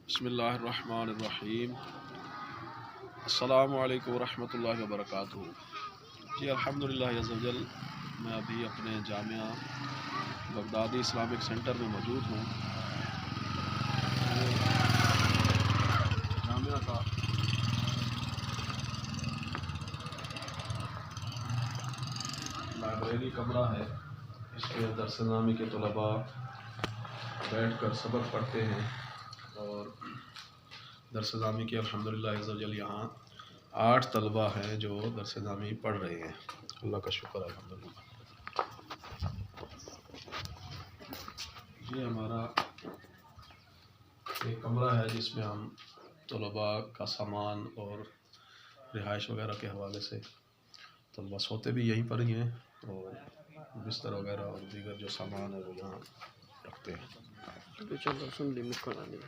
बिस्मिल्लाहिर्रहमानिर्रहीम। अस्सलामु अलैकुम वरहमतुल्लाहि वबरकातुहू। जी अल्हम्दुलिल्लाह अज़्ज़वजल, मैं अभी अपने जामिया बगदादी इस्लामिक सेंटर में मौजूद हूँ। जामिया का लाइब्रेरी कमरा है। इसके दर्स नामी के तलबा बैठ कर सबक पढ़ते हैं और दर्स नामी के अल्हम्दुलिल्लाह अज़्ज़वजल यहाँ 8 तलबा हैं जो दर्स नामी पढ़ रहे हैं। अल्लाह का शुक्र है अल्हम्दुलिल्लाह। ये हमारा एक कमरा है जिसमें हम तलबा का सामान और रिहाइश वगैरह के हवाले से तलबा सोते भी यहीं पर ही हैं और बिस्तर वगैरह और दीगर जो सामान है वो यहाँ रखते हैं। तो चलो सुन ली मुझको ना ली।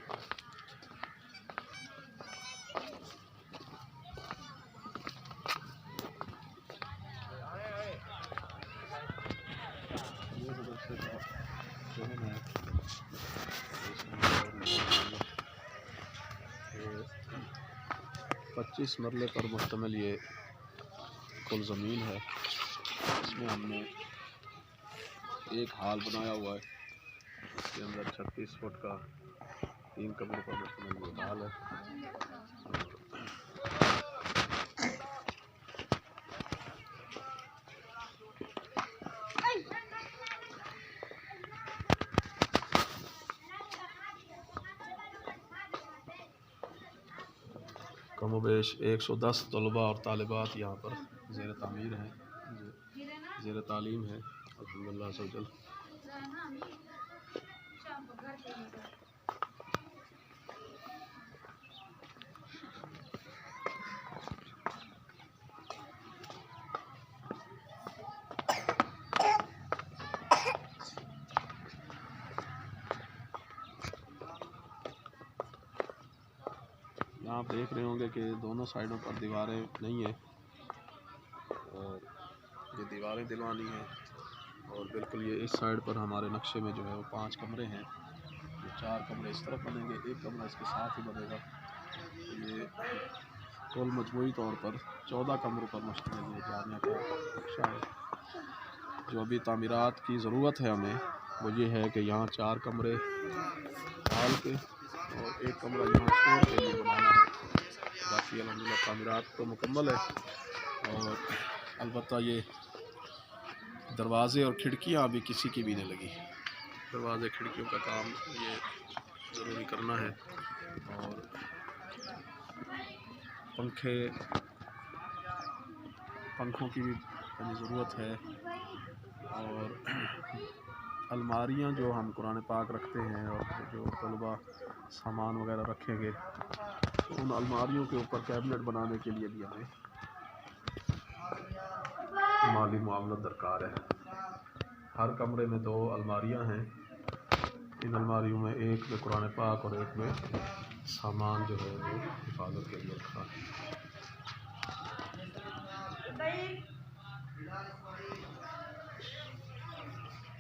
ये 25 मरले पर मुश्तमिल ये कुल ज़मीन है। इसमें हमने एक हाल बनाया हुआ है। इसके अंदर 36 फुट का 3 कमरों पर मुश्तमिल ये हाल है। कमोबेश 110 तलबा और तालिबात यहाँ पर ज़ेर तामीर हैं, ज़ेर तालीम है अल्हम्दुलिल्लाह अज़्ज़वजल। यहाँ आप देख रहे होंगे कि दोनों साइडों पर दीवारें नहीं हैं और ये दीवारें दिलवानी हैं और बिल्कुल ये इस साइड पर हमारे नक्शे में जो है वो 5 कमरे हैं। ये 4 कमरे इस तरफ बनेंगे, एक कमरा इसके साथ ही बनेगा। ये कुल मजमूई तौर पर 14 कमरों पर मुश्तमिल ये जामिया का नक्शा है। जो अभी तामीरात की ज़रूरत है हमें वो ये है कि यहाँ 4 कमरे हाल के और एक कमरा यहाँ स्टोर के लिए बनाना है। बाकी अल्हम्दुलिल्लाह तामीरात तो मुकम्मल है और अलबत्ता ये दरवाज़े और खिड़कियाँ अभी किसी की भी नहीं लगी। दरवाज़े खिड़कियों का काम ये ज़रूरी करना है और पंखों की भी ज़रूरत है और अलमारियाँ जो हम कुरान पाक रखते हैं और जो तलबा सामान वगैरह रखेंगे तो उन अलमारियों के ऊपर कैबिनेट बनाने के लिए भी हमें माली मुआवनत दरकार है। हर कमरे में 2 अलमारियाँ हैं। इन अलमारियों में एक में कुरान पाक और एक में सामान जो है वो हिफाजत के लिए रखा है।